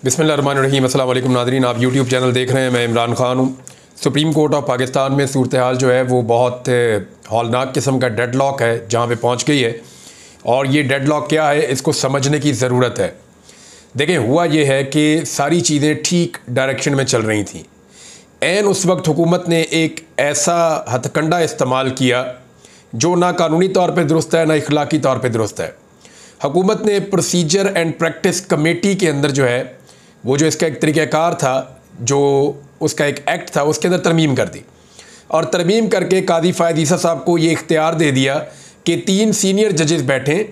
बिस्मिल्लाहिर्रहमानिर्रहीम। अस्सलाम वालेकुम नाज़रीन, आप यूट्यूब चैनल देख रहे हैं। मैं इमरान ख़ान हूँ। सुप्रीम कोर्ट ऑफ पाकिस्तान में सूरत हाल जो है वो बहुत हौलनाक किस्म का डेडलॉक है जहाँ पे पहुँच गई है, और ये डेडलॉक क्या है इसको समझने की ज़रूरत है। देखें, हुआ ये है कि सारी चीज़ें ठीक डायरेक्शन में चल रही थी। ऐन उस वक्त हुकूमत ने एक ऐसा हथकंडा इस्तेमाल किया जो ना कानूनी तौर पर दुरुस्त है, ना इखलाकी तौर पर दुरुस्त है। हुकूमत ने प्रोसीजर एंड प्रैक्टिस कमेटी के अंदर जो है वो जो इसका एक तरीक़ाकार था, जो उसका एक एक्ट था, उसके अंदर तरमीम कर दी, और तरमीम करके कादी फ़ायद ईसा साहब को ये इख्तियार दे दिया कि 3 सीनियर जजेस बैठें।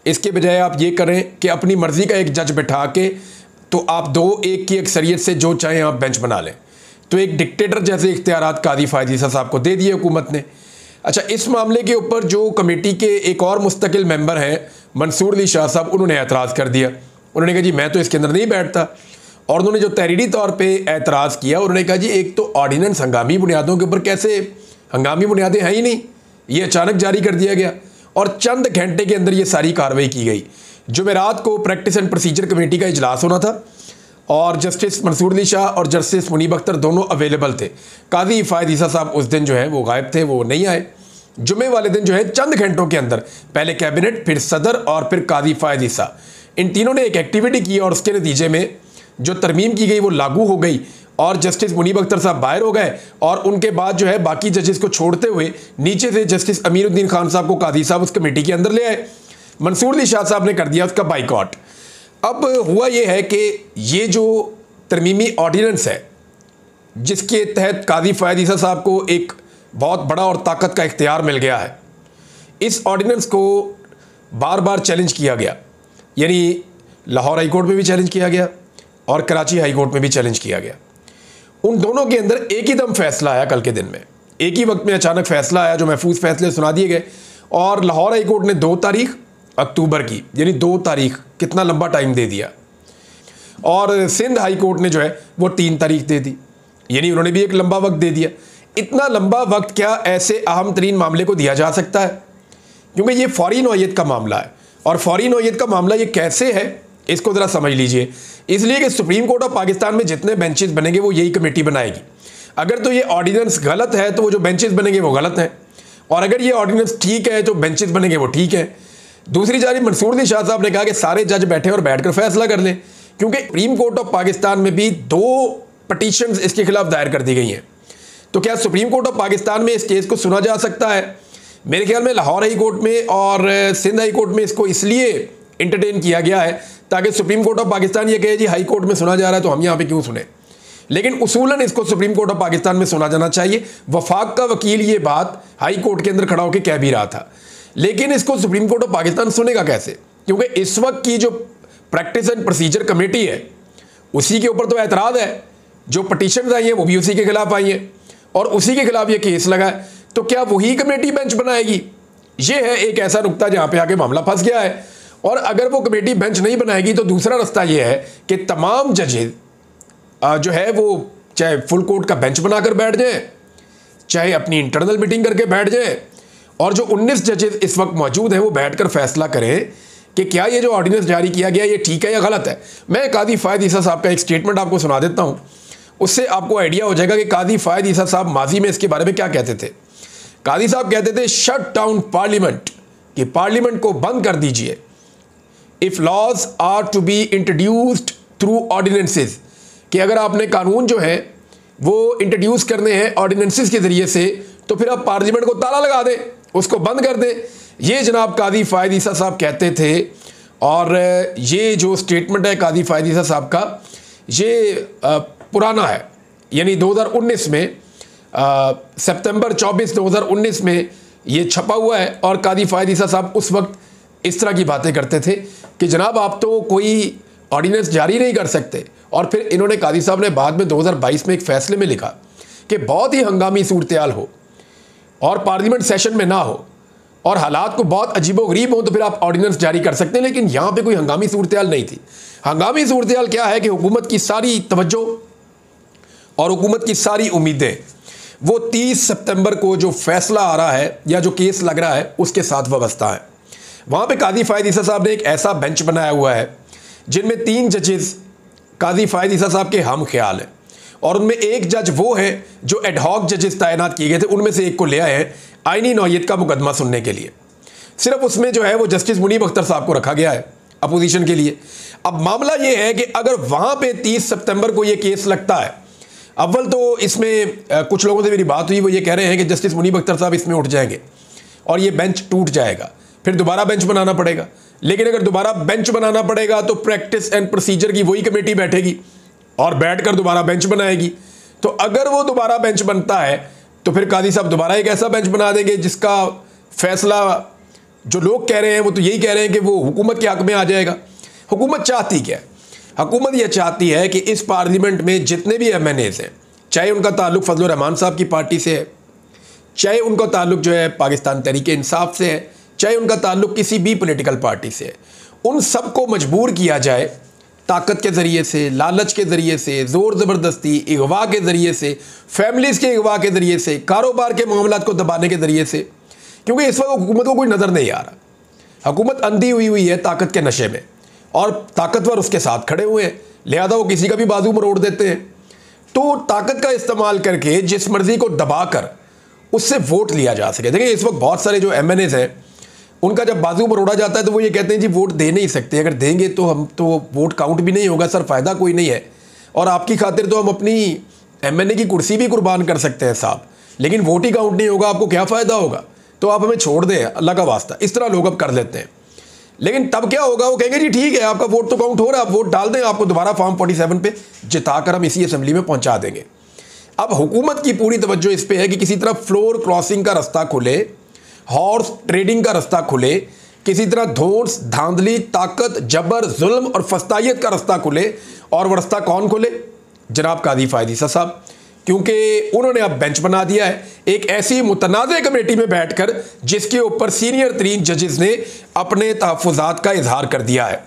इसके बजाय आप ये करें कि अपनी मर्ज़ी का एक जज बैठा के तो आप 2-1 की अक्सरियत से जो चाहें आप बेंच बना लें। तो एक डिक्टेटर जैसे इख्तियारात कादी फ़ायद ईसा साहब को दे दिए हुकूमत ने। अच्छा, इस मामले के ऊपर जो कमेटी के एक और मुस्तकिल मेंबर हैं मंसूर अली शाह साहब, उन्होंने एतराज़ कर दिया। उन्होंने कहा जी मैं तो इसके अंदर नहीं बैठता। और उन्होंने जो तहरीरी तौर पे एतराज़ किया, उन्होंने कहा जी एक तो ऑर्डिनेंस हंगामी बुनियादों के ऊपर, कैसे हंगामी बुनियादें हैं ही नहीं, ये अचानक जारी कर दिया गया और चंद घंटे के अंदर ये सारी कार्रवाई की गई। जुमेरात को प्रैक्टिस एंड प्रोसीजर कमेटी का इजलास होना था और जस्टिस मंसूर अली शाह और जस्टिस मुनीब अख्तर दोनों अवेलेबल थे। कादी फ़ायद ईसा साहब उस दिन जो है वो गायब थे, वो नहीं आए। जुमे वाले दिन जो है चंद घंटों के अंदर पहले कैबिनेट, फिर सदर और फिर कादी फ़ायद ईसा, इन तीनों ने एक एक्टिविटी की और उसके नतीजे में जो तरमीम की गई वो लागू हो गई और जस्टिस मुनीब अख्तर साहब बाहर हो गए। और उनके बाद जो है बाकी जजेस को छोड़ते हुए नीचे से जस्टिस अमीरुद्दीन खान साहब को कादी साहब उस कमेटी के अंदर ले आए। मंसूर अली शाह साहब ने कर दिया उसका बाइकआउट। अब हुआ ये है कि ये जो तरमीमी ऑर्डिनेंस है जिसके तहत कादी फ़ायद ईसा साहब को एक बहुत बड़ा और ताकत का इख्तियार मिल गया है, इस ऑर्डिनेंस को बार बार चैलेंज किया गया। यानी लाहौर हाई कोर्ट में भी चैलेंज किया गया और कराची हाई कोर्ट में भी चैलेंज किया गया। उन दोनों के अंदर एक ही दम फैसला आया, कल के दिन में एक ही वक्त में अचानक फैसला आया जो महफूज फैसले सुना दिए गए। और लाहौर हाई कोर्ट ने 2 तारीख अक्टूबर की, यानी 2 तारीख, कितना लंबा टाइम दे दिया। और सिंध हाई कोर्ट ने जो है वो 3 तारीख दे दी, यानी उन्होंने भी एक लंबा वक्त दे दिया। इतना लंबा वक्त क्या ऐसे अहम तरीन मामले को दिया जा सकता है? क्योंकि ये फौरी नौयत का मामला है, और फौरी नौयत का मामला ये कैसे है इसको ज़रा समझ लीजिए। इसलिए कि सुप्रीम कोर्ट ऑफ पाकिस्तान में जितने बेंचेस बनेंगे वो यही कमेटी बनाएगी। अगर तो ये ऑर्डिनेंस गलत है तो वो जो बेंचेस बनेंगे वो गलत हैं, और अगर ये ऑर्डिनेंस ठीक है तो बेंचेस बनेंगे वो ठीक है। दूसरी जानिब मंसूर अली शाह साहब ने कहा कि सारे जज बैठे और बैठकर फैसला कर लें, क्योंकि सुप्रीम कोर्ट ऑफ पाकिस्तान में भी 2 पटिशन्स इसके खिलाफ दायर कर दी गई हैं। तो क्या सुप्रीम कोर्ट ऑफ पाकिस्तान में इस केस को सुना जा सकता है? मेरे ख्याल में लाहौर हाई कोर्ट में और सिंध हाई कोर्ट में इसको इसलिए इंटरटेन किया गया है ताकि सुप्रीम कोर्ट ऑफ पाकिस्तान ये कहे जी हाई कोर्ट में सुना जा रहा है तो हम यहाँ पे क्यों सुने। लेकिन उसूलन इसको सुप्रीम कोर्ट ऑफ पाकिस्तान में सुना जाना चाहिए। वफाक का वकील ये बात हाई कोर्ट के अंदर खड़ा होकर कह भी रहा था, लेकिन इसको सुप्रीम कोर्ट ऑफ पाकिस्तान सुनेगा कैसे? क्योंकि इस वक्त की जो प्रैक्टिस एंड प्रोसीजर कमेटी है उसी के ऊपर तो एतराज़ है। जो पटिशन आई हैं वो भी उसी के खिलाफ आई हैं और उसी के खिलाफ ये केस लगा है। तो क्या वही कमेटी बेंच बनाएगी? ये है एक ऐसा नुक्ता जहाँ पे आके मामला फंस गया है। और अगर वो कमेटी बेंच नहीं बनाएगी तो दूसरा रास्ता ये है कि तमाम जजेस जो है वो चाहे फुल कोर्ट का बेंच बनाकर बैठ जाएं, चाहे अपनी इंटरनल मीटिंग करके बैठ जाएं, और जो 19 जजेस इस वक्त मौजूद हैं वो बैठकर फैसला करें कि क्या ये जो ऑर्डिनेंस जारी किया गया ये ठीक है या गलत है। मैं कादी फ़ायद ईसा साहब का एक स्टेटमेंट आपको सुना देता हूँ, उससे आपको आइडिया हो जाएगा कि कादी फ़ायद ईसा साहब माजी में इसके बारे में क्या कहते थे। कादी साहब कहते थे शट डाउन पार्लियामेंट, कि पार्लियामेंट को बंद कर दीजिए। If laws are to be introduced through ordinances, कि अगर आपने कानून जो है वो इंट्रोड्यूस करने हैं ऑर्डिनेंसेस के ज़रिए से तो फिर आप पार्लियामेंट को ताला लगा दें, उसको बंद कर दें। ये जनाब कादी फ़ायद ईसा साहब कहते थे। और ये जो स्टेटमेंट है कादी फ़ायद ईसा साहब का, ये पुराना है, यानी 2019 में सितंबर 24 2019 में ये छपा हुआ है। और कादी फ़ायद ईसा साहब उस वक्त इस तरह की बातें करते थे कि जनाब आप तो कोई ऑर्डिनेंस जारी नहीं कर सकते। और फिर इन्होंने कादी साहब ने बाद में 2022 में एक फ़ैसले में लिखा कि बहुत ही हंगामी सूरत-ए-हाल हो और पार्लियामेंट सेशन में ना हो और हालात को बहुत अजीबो-गरीब हो तो फिर आप ऑर्डिनेंस जारी कर सकते हैं। लेकिन यहाँ पे कोई हंगामी सूरत-ए-हाल नहीं थी। हंगामी सूरत-ए-हाल क्या है कि हुकूमत की सारी तवज्जो और हुकूमत की सारी उम्मीदें वो 30 सितंबर को जो फैसला आ रहा है या जो केस लग रहा है उसके साथ वाबस्ता है। वहाँ पे कादी फ़ायद ईसा साहब ने एक ऐसा बेंच बनाया हुआ है जिनमें 3 जजेस काजी फायद ईसा साहब के हम ख्याल हैं, और उनमें एक जज वो है जो एडहॉक जजेस तैनात किए गए थे, उनमें से एक को ले आए हैं आईनी नौयत का मुकदमा सुनने के लिए। सिर्फ उसमें जो है वो जस्टिस मुनीब अख्तर साहब को रखा गया है अपोजिशन के लिए। अब मामला ये है कि अगर वहाँ पे 30 सितंबर को ये केस लगता है, अव्वल तो इसमें कुछ लोगों से मेरी बात हुई, वो ये कह रहे हैं कि जस्टिस मुनीब अख्तर साहब इसमें उठ जाएंगे और ये बेंच टूट जाएगा, फिर दोबारा बेंच बनाना पड़ेगा। लेकिन अगर दोबारा बेंच बनाना पड़ेगा तो प्रैक्टिस एंड प्रोसीजर की वही कमेटी बैठेगी और बैठकर दोबारा बेंच बनाएगी। तो अगर वो दोबारा बेंच बनता है तो फिर काजी साहब दोबारा एक ऐसा बेंच बना देंगे जिसका फैसला जो लोग कह रहे हैं वो तो यही कह रहे हैं कि वो हुकूमत के हक में आ जाएगा। हुकूमत चाहती क्या है? हुकूमत यह चाहती है कि इस पार्लियामेंट में जितने भी MNAs हैं, चाहे उनका ताल्लुक फजल रहमान साहब की पार्टी से है, चाहे उनका ताल्लुक जो है पाकिस्तान तहरीक इंसाफ से है, चाहे उनका ताल्लुक किसी भी पॉलिटिकल पार्टी से है, उन सबको मजबूर किया जाए ताकत के ज़रिए से, लालच के ज़रिए से, ज़ोर ज़बरदस्ती, अगवा के ज़रिए से, फैमिलीज़ के अगवा के ज़रिए से, कारोबार के मामलात को दबाने के ज़रिए से। क्योंकि इस वक्त हुकूमत को कोई नज़र नहीं आ रहा, हुकूमत अंधी हुई है ताकत के नशे में, और ताकतवर उसके साथ खड़े हुए हैं, लिहाजा वो किसी का भी बाजू मरोड़ देते हैं। तो ताकत का इस्तेमाल करके जिस मर्ज़ी को दबाकर उससे वोट लिया जा सके। देखिए इस वक्त बहुत सारे जो MNAs हैं उनका जब बाजू मरोड़ा जाता है तो वो ये कहते हैं जी वोट दे नहीं सकते, अगर देंगे तो हम तो वोट काउंट भी नहीं होगा सर, फ़ायदा कोई नहीं है, और आपकी खातिर तो हम अपनी MNA की कुर्सी भी कुर्बान कर सकते हैं साहब, लेकिन वोट ही काउंट नहीं होगा, आपको क्या फ़ायदा होगा, तो आप हमें छोड़ दें अल्लाह का वास्ता। इस तरह लोग अब कर लेते हैं। लेकिन तब क्या होगा, वो कहेंगे जी ठीक है आपका वोट तो काउंट हो रहा है, आप वोट डाल दें, आपको दोबारा फॉर्म 47 पे जिताकर हम इसी असेंबली में पहुंचा देंगे। अब हुकूमत की पूरी तवज्जो इस पे है कि किसी तरह फ्लोर क्रॉसिंग का रास्ता खुले, हॉर्स ट्रेडिंग का रास्ता खुले, किसी तरह धोस धांधली, ताकत, जबर, जुल्म और फस्तायत का रास्ता खुले। और वो रास्ता कौन खुले? जनाब काजी फायद ईसा साहब, क्योंकि उन्होंने अब बेंच बना दिया है एक ऐसी मुतनाज़ कमेटी में बैठकर जिसके ऊपर सीनियर तरीन जजेस ने अपने तहफ़्फ़ुज़ात का इजहार कर दिया है।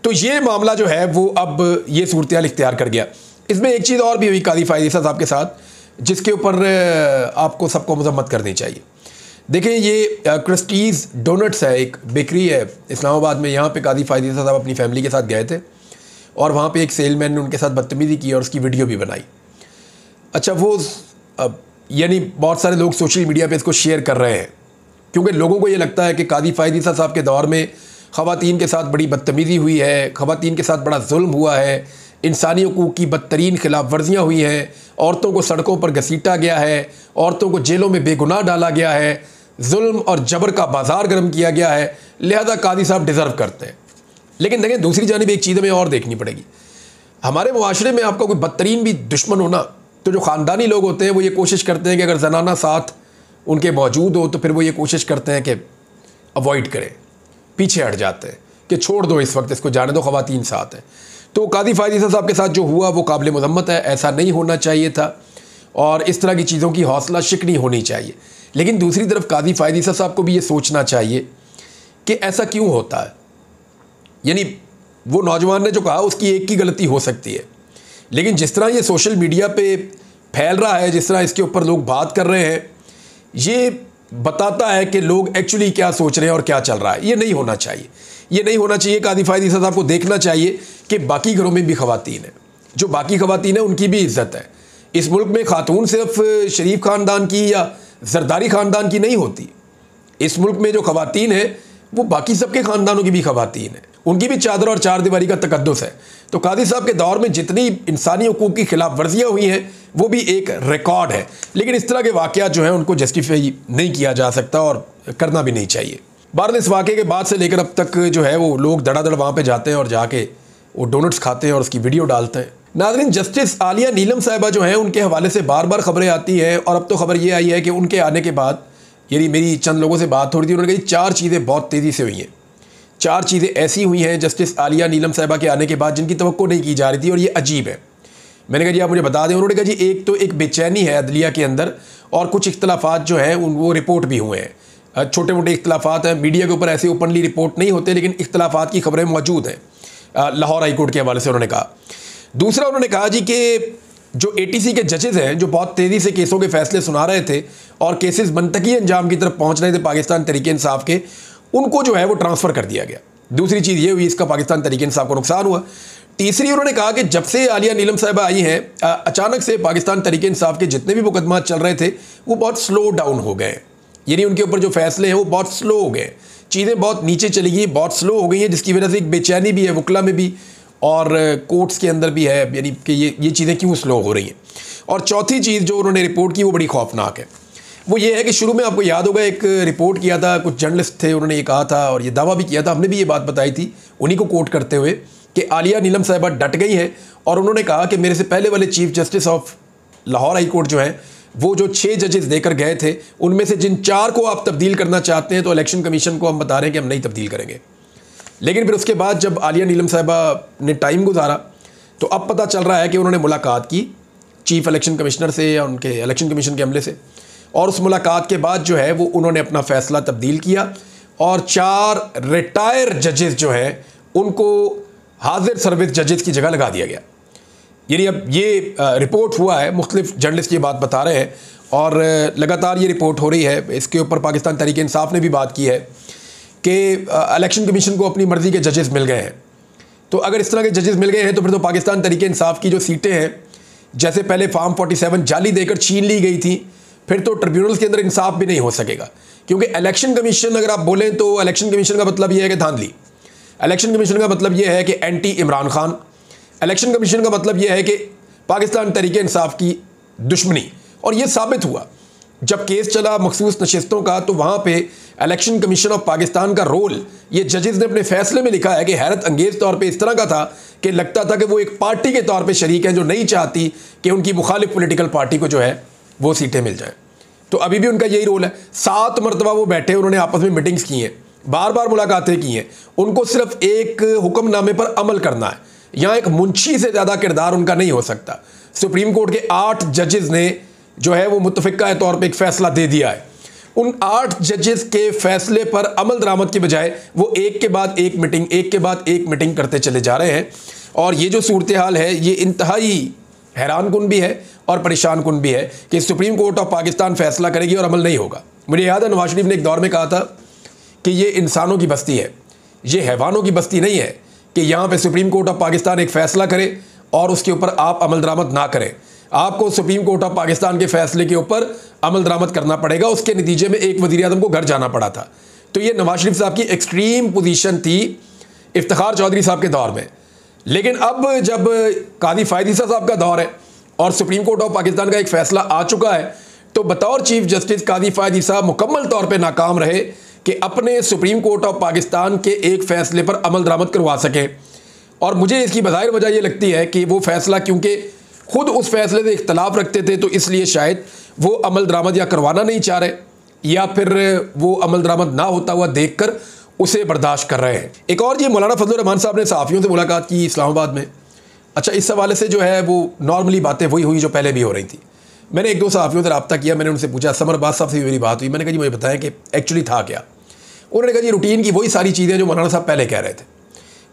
तो ये मामला जो है वो अब ये सूरत इख्तियार कर गया। इसमें एक चीज़ और भी हुई काजी फायद ईसा साहब के साथ जिसके ऊपर आपको सबको मजम्मत करनी चाहिए। देखिए ये क्रिस्टीज़ डोनट्स है, एक बेकरी है इस्लामाबाद में, यहाँ पे काजी फायद ईसा साहब अपनी फैमिली के साथ गए थे और वहाँ पे एक सेलमैन ने उनके साथ बदतमीज़ी की और उसकी वीडियो भी बनाई। अच्छा वो यानी बहुत सारे लोग सोशल मीडिया पे इसको शेयर कर रहे हैं क्योंकि लोगों को ये लगता है कि काजी फायद ईसा साहब के दौर में ख़वातीन के साथ बड़ी बदतमीज़ी हुई है, ख़वातीन के साथ बड़ा जुल्म हुआ है, इंसानी हकूक़ की बदतरीन खिलाफ वर्जियाँ हुई हैं, औरतों को सड़कों पर घसीटा गया है, औरतों को जेलों में बेगुनाह डाला गया है, जुल्म और जबर का बाजार गर्म किया गया है, लिहाजा काजी साहब डिज़र्व करते हैं। लेकिन देखें दूसरी जानिब एक चीज़ हमें और देखनी पड़ेगी। हमारे मुआशरे में आपका कोई बदतरीन भी दुश्मन होना, तो जो ख़ानदानी लोग होते हैं वो ये कोशिश करते हैं कि अगर जनाना साथ उनके मौजूद हो तो फिर वो ये कोशिश करते हैं कि अवॉइड करें, पीछे हट जाते हैं कि छोड़ दो इस वक्त, इसको जाने दो, ख़वातीन साथ हैं। तो काजी फायद ईसा साहब के साथ जो हुआ वो काबिल मज़म्मत है, ऐसा नहीं होना चाहिए था और इस तरह की चीज़ों की हौसला शिकनी होनी चाहिए। लेकिन दूसरी तरफ काजी फायद ईसा साहब को भी ये सोचना चाहिए कि ऐसा क्यों होता है। यानी वो नौजवान ने जो कहा उसकी एक की गलती हो सकती है, लेकिन जिस तरह ये सोशल मीडिया पे फैल रहा है, जिस तरह इसके ऊपर लोग बात कर रहे हैं, ये बताता है कि लोग एक्चुअली क्या सोच रहे हैं और क्या चल रहा है। ये नहीं होना चाहिए, ये नहीं होना चाहिए। काजी फायद ईसा साहब को देखना चाहिए कि बाकी घरों में भी ख़वातीन हैं, जो बाकी ख़वातीन हैं उनकी भी इज़्ज़त है। इस मुल्क में खातून सिर्फ शरीफ ख़ानदान की या जरदारी ख़ानदान की नहीं होती। इस मुल्क में जो ख़वातीन हैं वो बाकी सबके ख़ानदानों की भी ख़वातीन हैं, उनकी भी चादर और चार दीवारी का तकद्दुस है। तो काजी साहब के दौर में जितनी इंसानी हकूक़ की खिलाफ वर्जियाँ हुई हैं वो भी एक रिकॉर्ड है। लेकिन इस तरह के वाक़यात जो हैं उनको जस्टिफाई नहीं किया जा सकता और करना भी नहीं चाहिए। बहरहाल इस वाक़े के बाद से लेकर अब तक जो है वो लोग धड़ाधड़ वहाँ पे जाते हैं और जाके वो डोनट्स खाते हैं और उसकी वीडियो डालते हैं। नाज़रीन, जस्टिस आलिया नीलम साहिबा जो हैं उनके हवाले से बार बार ख़बरें आती हैं और अब तो ख़बर ये आई है कि उनके आने के बाद, यानी मेरी चंद लोगों से बात हो रही थी, उन्होंने कहा 4 चीज़ें बहुत तेज़ी से हुई हैं। 4 चीज़ें ऐसी हुई हैं जस्टिस आलिया नीलम साहिबा के आने के बाद जिनकी तवक्को नहीं की जा रही थी और ये अजीब है। मैंने कहा जी आप मुझे बता दें। उन्होंने कहा जी एक तो एक बेचैनी है अदलिया के अंदर और कुछ इख्तलाफात जो हैं वो रिपोर्ट भी हुए हैं, छोटे मोटे इख्तलाफात हैं, मीडिया के ऊपर ऐसे ओपनली रिपोर्ट नहीं होते लेकिन इख्तलाफात की खबरें मौजूद हैं, लाहौर हाई कोर्ट के हवाले से उन्होंने कहा। दूसरा उन्होंने कहा जी कि जो ATC के जजेस हैं जो बहुत तेज़ी से केसों के फैसले सुना रहे थे और केसेस मनतकी अंजाम की तरफ पहुँच रहे थे पाकिस्तान तहरीक इंसाफ के, उनको जो है वो ट्रांसफ़र कर दिया गया। दूसरी चीज़ ये हुई इसका पाकिस्तान तहरीक इंसाफ को नुकसान हुआ। तीसरी उन्होंने कहा कि जब से आलिया नीलम साहिबा आई हैं अचानक से पाकिस्तान तहरीक इंसाफ के जितने भी मुकदमा चल रहे थे वो बहुत स्लो डाउन हो गए, यानी उनके ऊपर जो फैसले हैं वो बहुत स्लो हो गए, चीज़ें बहुत नीचे चली गई, बहुत स्लो हो गई हैं, जिसकी वजह से एक बेचैनी भी है वकला में भी और कोर्ट्स के अंदर भी है, यानी कि ये चीज़ें क्यों स्लो हो रही हैं। और चौथी चीज़ जो उन्होंने रिपोर्ट की वो बड़ी खौफनाक है। वो ये है कि शुरू में आपको याद होगा एक रिपोर्ट किया था, कुछ जर्नलिस्ट थे, उन्होंने ये कहा था और ये दावा भी किया था, हमने भी ये बात बताई थी उन्हीं को कोट करते हुए कि आलिया नीलम साहिबा डट गई हैं और उन्होंने कहा कि मेरे से पहले वाले chief justice of Lahore high court जो हैं वो जो 6 जजेस देकर गए थे उनमें से जिन 4 को आप तब्दील करना चाहते हैं तो इलेक्शन कमीशन को हम बता रहे हैं कि हम नहीं तब्दील करेंगे। लेकिन फिर उसके बाद जब आलिया नीलम साहिबा ने टाइम गुजारा तो अब पता चल रहा है कि उन्होंने मुलाकात की चीफ इलेक्शन कमिश्नर से या उनके इलेक्शन कमीशन के अमले से, और उस मुलाकात के बाद जो है वो उन्होंने अपना फ़ैसला तब्दील किया और 4 रिटायर जजेस जो हैं उनको हाजिर सर्विस जजेस की जगह लगा दिया गया। यानी अब ये रिपोर्ट हुआ है, मुख्तलिफ जर्नलिस्ट ये बात बता रहे हैं और लगातार ये रिपोर्ट हो रही है। इसके ऊपर पाकिस्तान तहरीक इंसाफ ने भी बात की है कि इलेक्शन कमीशन को अपनी मर्ज़ी के जजेस मिल गए हैं। तो अगर इस तरह के जजेस मिल गए हैं तो फिर तो पाकिस्तान तहरीक इंसाफ की जो सीटें हैं, जैसे पहले फार्म 47 जाली देकर छीन ली गई थी, फिर तो ट्रिब्यूनल्स के अंदर इंसाफ भी नहीं हो सकेगा। क्योंकि इलेक्शन कमीशन अगर आप बोलें तो इलेक्शन कमीशन का मतलब यह है कि धांधली, इलेक्शन कमीशन का मतलब यह है कि anti Imran Khan, election commission का मतलब यह है कि पाकिस्तान तहरीक इंसाफ की दुश्मनी। और यह साबित हुआ जब केस चला मखसूस नशिस्तों का, तो वहाँ पे इलेक्शन कमीशन ऑफ पाकिस्तान का रोल ये जजेस ने अपने फैसले में लिखा है कि हैरत अंगेज़ तौर पे इस तरह का था कि लगता था कि वो एक पार्टी के तौर पे शरीक हैं जो नहीं चाहती कि उनकी मुखालिफ पॉलिटिकल पार्टी को जो है वो सीटें मिल जाएं। तो अभी भी उनका यही रोल है। 7 मरतबा वो बैठे, उन्होंने आपस में मीटिंग्स की हैं, बार बार मुलाकातें की हैं, उनको सिर्फ एक हुक्मनामे पर अमल करना है। यहाँ एक मुंशी से ज़्यादा किरदार उनका नहीं हो सकता। सुप्रीम कोर्ट के 8 जजेस ने जो है वो मुत्तफ़िक़ा तौर पे एक फ़ैसला दे दिया है। उन 8 जजेस के फ़ैसले पर अमल दरामद के बजाय वो एक के बाद एक मीटिंग, एक के बाद एक मीटिंग करते चले जा रहे हैं। और ये जो सूरत हाल है ये इंतहाई हैरान कुन भी है और परेशान कुन भी है कि सुप्रीम कोर्ट ऑफ पाकिस्तान फ़ैसला करेगी और अमल नहीं होगा। मुझे याद है नवाज शरीफ ने एक दौर में कहा था कि ये इंसानों की बस्ती है, ये हैवानों की बस्ती नहीं है कि यहाँ पे सुप्रीम कोर्ट ऑफ पाकिस्तान एक फ़ैसला करे और उसके ऊपर आप अमल दरामद ना करें। आपको सुप्रीम कोर्ट ऑफ पाकिस्तान के फ़ैसले के ऊपर अमल दरामद करना पड़ेगा। उसके नतीजे में एक वज़ीर आज़म को घर जाना पड़ा था। तो ये नवाज शरीफ साहब की एक्सट्रीम पोजीशन थी इफ्तिखार चौधरी साहब के दौर में। लेकिन अब जब कादी फ़ायद ईसा साहब का दौर है और सुप्रीम कोर्ट ऑफ पाकिस्तान का एक फ़ैसला आ चुका है, तो बतौर चीफ जस्टिस कादी फ़ायद ईसा मुकम्मल तौर पर नाकाम रहे कि अपने सुप्रीम कोर्ट ऑफ पाकिस्तान के एक फ़ैसले पर अमल दरामद करवा सकें। और मुझे इसकी बज़ाहिर वजह ये लगती है कि वो फ़ैसला क्योंकि खुद उस फैसले से इख्तलाफ रखते थे तो इसलिए शायद वो अमल दरामद या करवाना नहीं चाह रहे या फिर वो अमल दरामद ना होता हुआ देखकर उसे बर्दाश्त कर रहे हैं। एक और ये मौलाना फजलुर रहमान साहब ने सहाफ़ियों से मुलाकात की इस्लामाबाद में। अच्छा, इस हवाले से जो है वो नॉर्मली बातें वही हुई जो पहले भी हो रही थी। मैंने 1-2 सहाफ़ियों से रब्ता किया, मैंने उनसे पूछा, समर अब्बास साहब से भी मेरी बात हुई, मैंने कहा जी मुझे बताएं कि एक्चुअली था क्या। उन्होंने कहा जी रूटीन की वही सारी चीज़ें जो मौलाना साहब पहले कह रहे थे।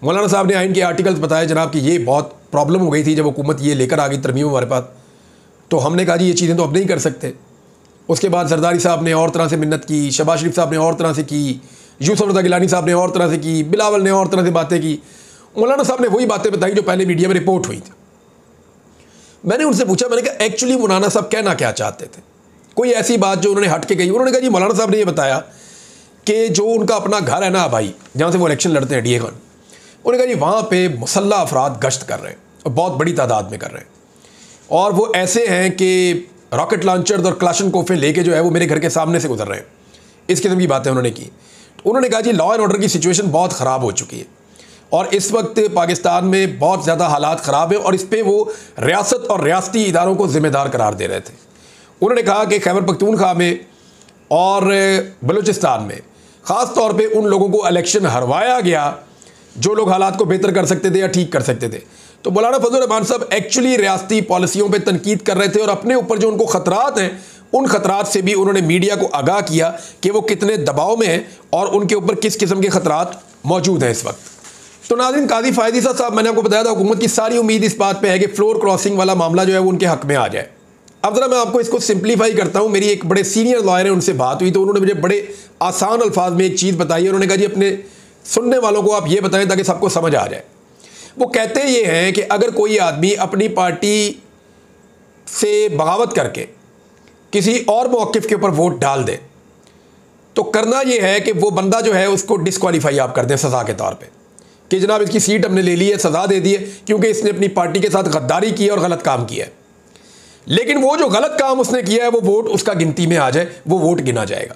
मौलाना साहब ने आइन के आर्टिकल्स बताए जनाब कि ये बहुत प्रॉब्लम हो गई थी जब हुकूमत ये लेकर आ गई तरमीम हमारे पास, तो हमने कहा जी ये चीज़ें तो अब नहीं कर सकते। उसके बाद जरदारी साहब ने और तरह से मिन्नत की, शहबाज शरीफ साहब ने और तरह से की, यूसुफ रज़ा गिलानी साहब ने और तरह से की, बिलावल ने और तरह से बातें की। मौलाना साहब ने वही बातें बताई जो पहले मीडिया में रिपोर्ट हुई थी। मैंने उनसे पूछा, मैंने कहा एक्चुअली मौलाना साहब कहना क्या चाहते थे, कोई ऐसी बात जो उन्होंने हट के कही। उन्होंने कहा जी मौलाना साहब ने ये बताया कि जो उनका अपना घर है ना भाई, जहाँ से वो इलेक्शन लड़ते हैं DA खान, उन्होंने कहा जी वहाँ पे मुसल्लह अफराद गश्त कर रहे हैं और बहुत बड़ी तादाद में कर रहे हैं, और वो ऐसे हैं कि रॉकेट लॉन्चर्स और क्लाशन कोफे लेके जो है वो मेरे घर के सामने से गुजर रहे हैं। इस किस्म की बातें उन्होंने की। उन्होंने कहा जी लॉ एंड ऑर्डर की सिचुएशन बहुत ख़राब हो चुकी है और इस वक्त पाकिस्तान में बहुत ज़्यादा हालात ख़राब है और इस पर वो रियासत और रियासती इदारों को ज़िम्मेदार करार दे रहे थे। उन्होंने कहा कि खैबर पख्तूनख्वा में और बलूचिस्तान में ख़ास तौर पे उन लोगों को इलेक्शन हरवाया गया जो लोग हालात को बेहतर कर सकते थे या ठीक कर सकते थे। तो मौलाना फजलुर रहमान साहब एक्चुअली रियासती पॉलिसियों पे तनकीद कर रहे थे और अपने ऊपर जो उनको ख़तरात हैं उन ख़तरात से भी उन्होंने मीडिया को आगाह किया कि वो कितने दबाव में हैं और उनके ऊपर किस किस्म के ख़तरात मौजूद हैं इस वक्त। तो नाज़रीन, कादी फ़ायद ईसा साहब, मैंने आपको बताया था हुकूमत की सारी उम्मीद इस बात पे है कि फ्लोर क्रॉसिंग वाला मामला जो है वो उनके हक़ में आ जाए। अब ज़रा मैं आपको इसको सिंप्लीफाई करता हूँ। मेरी एक बड़े सीनियर लॉयर है, उनसे बात हुई तो उन्होंने मुझे बड़े आसान अल्फाज में एक चीज़ बताई। उन्होंने कहा जी अपने सुनने वालों को आप ये बताएं ताकि सबको समझ आ जाए। वो कहते ये हैं कि अगर कोई आदमी अपनी पार्टी से बगावत करके किसी और मौक़िफ़ के ऊपर वोट डाल दे तो करना ये है कि वो बंदा जो है उसको डिस्क्वालीफाई आप कर दें सज़ा के तौर पे कि जनाब इसकी सीट हमने ले ली है, सज़ा दे दी है क्योंकि इसने अपनी पार्टी के साथ गद्दारी की है और गलत काम किया है। लेकिन वो जो गलत काम उसने किया है वो वोट उसका गिनती में आ जाए, वो वोट गिना जाएगा।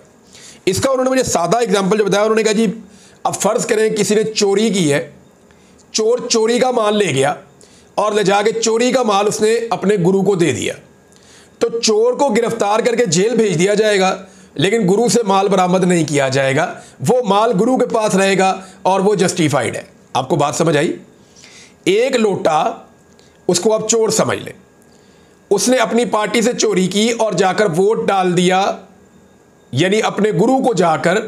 इसका उन्होंने मुझे सादा एग्जाम्पल जो बताया, उन्होंने कहा जी अब फ़र्ज़ करें किसी ने चोरी की है, चोर चोरी का माल ले गया और ले जाके चोरी का माल उसने अपने गुरु को दे दिया, तो चोर को गिरफ्तार करके जेल भेज दिया जाएगा लेकिन गुरु से माल बरामद नहीं किया जाएगा, वो माल गुरु के पास रहेगा और वो जस्टिफाइड है। आपको बात समझ आई? एक लोटा उसको आप चोर समझ लें, उसने अपनी पार्टी से चोरी की और जाकर वोट डाल दिया, यानी अपने गुरु को जाकर,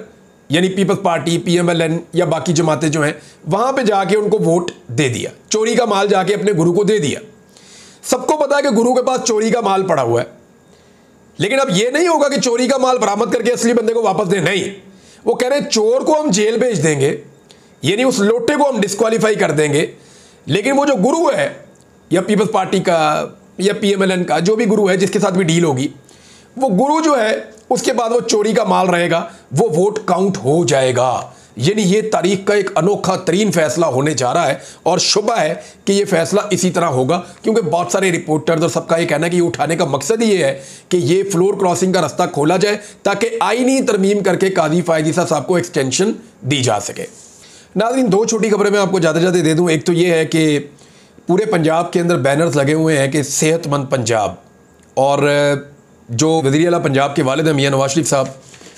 यानी पीपल्स पार्टी, PMLN या बाकी जमातें जो हैं वहां पे जाके उनको वोट दे दिया, चोरी का माल जाके अपने गुरु को दे दिया। सबको पता है कि गुरु के पास चोरी का माल पड़ा हुआ है, लेकिन अब यह नहीं होगा कि चोरी का माल बरामद करके असली बंदे को वापस दें, नहीं, वो कह रहे हैं चोर को हम जेल भेज देंगे, यानी उस लोटे को हम डिस्क्वालीफाई कर देंगे, लेकिन वो जो गुरु है या पीपल्स पार्टी का या PMLN का जो भी गुरु है जिसके साथ भी डील होगी, वो गुरु जो है उसके बाद वो चोरी का माल रहेगा, वो वोट काउंट हो जाएगा। यानी ये तारीख का एक अनोखा तरीन फैसला होने जा रहा है और शुबा है कि ये फैसला इसी तरह होगा, क्योंकि बहुत सारे रिपोर्टर्स और सबका ये कहना है कि ये उठाने का मकसद ही ये है कि ये फ्लोर क्रॉसिंग का रास्ता खोला जाए ताकि आईनी तरमीम करके काजी फायद ईसा साहब को एक्सटेंशन दी जा सके। नाज़रीन, दो छोटी खबरें मैं आपको ज़्यादा दे दूँ। एक तो ये है कि पूरे पंजाब के अंदर बैनर्स लगे हुए हैं कि सेहतमंद पंजाब, और जो वज़ीर आला पंजाब के वालिद हैं मियां नवाज शरीफ साहब,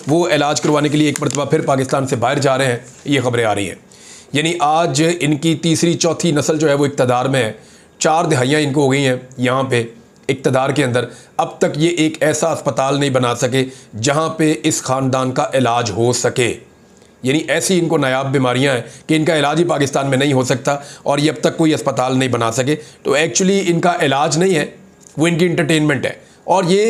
वो इलाज करवाने के लिए एक मरतबा फिर पाकिस्तान से बाहर जा रहे हैं, ये खबरें आ रही हैं। यानी आज इनकी तीसरी चौथी नस्ल जो है वो इक़्तिदार में है, 4 दहाइयाँ इनको हो गई हैं यहाँ पे इक़्तिदार के अंदर। अब तक ये एक ऐसा अस्पताल नहीं बना सके जहाँ पे इस ख़ानदान का इलाज हो सके, यानी ऐसी इनको नायाब बीमारियाँ हैं कि इनका इलाज ही पाकिस्तान में नहीं हो सकता और ये अब तक कोई अस्पताल नहीं बना सके। तो एक्चुअली इनका इलाज नहीं है, वो इनकी इंटरटेनमेंट है, और ये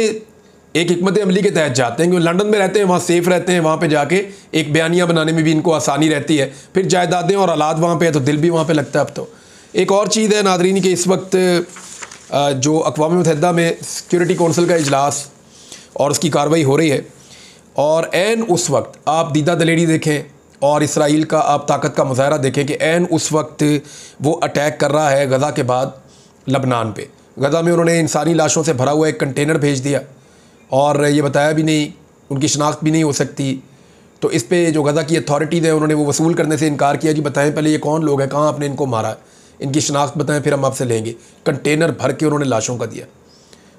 एक हिकमत अमली के तहत जाते हैं, क्योंकि लंदन में रहते हैं, वहाँ सेफ़ रहते हैं, वहाँ पे जाके एक बयानिया बनाने में भी इनको आसानी रहती है, फिर जायदादें और औलाद वहाँ पे है तो दिल भी वहाँ पे लगता है। अब तो एक और चीज़ है नादरीन कि इस वक्त जो अक़वाम मुत्तहिदा में सिक्योरिटी कौंसिल का इजलास और उसकी कार्रवाई हो रही है, और ऐन उस वक्त आप दीदा दलेरी देखें और इसराइल का आप ताकत का मुज़ाहरा देखें कि ऐन उस वक्त वो अटैक कर रहा है गज़ा के बाद लबनान पे। गज़ा में उन्होंने इंसानी लाशों से भरा हुआ एक कंटेनर भेज दिया और ये बताया भी नहीं, उनकी शनाख्त भी नहीं हो सकती। तो इस पे जो गज़ा की अथॉरिटीज़ हैं उन्होंने वो वसूल करने से इनकार किया, जी बताएं पहले ये कौन लोग हैं, कहाँ आपने इनको मारा है, इनकी शनाख्त बताएं फिर हम आपसे लेंगे। कंटेनर भर के उन्होंने लाशों का दिया।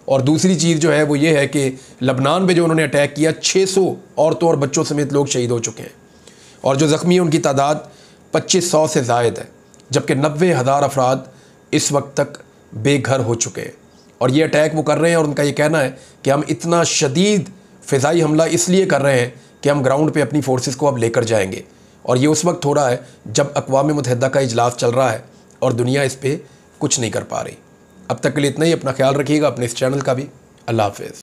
और दूसरी चीज़ जो है वो ये है कि लबनान में जो उन्होंने अटैक किया, 600 औरतों और बच्चों समेत लोग शहीद हो चुके हैं, और जो ज़ख्मी हैं उनकी तादाद 2500 से ज़ायद है, जबकि 90,000 अफराद इस वक्त तक बेघर हो चुके हैं। और ये अटैक वो कर रहे हैं और उनका ये कहना है कि हम इतना शदीद फ़िज़ाई हमला इसलिए कर रहे हैं कि हम ग्राउंड पे अपनी फोर्सेस को अब लेकर जाएंगे। और ये उस वक्त हो रहा है जब अक़वाम मुत्तहिदा का इजलास चल रहा है और दुनिया इस पर कुछ नहीं कर पा रही। अब तक के लिए इतना ही। अपना ख्याल रखिएगा, अपने इस चैनल का भी। अल्लाह हाफ़िज़।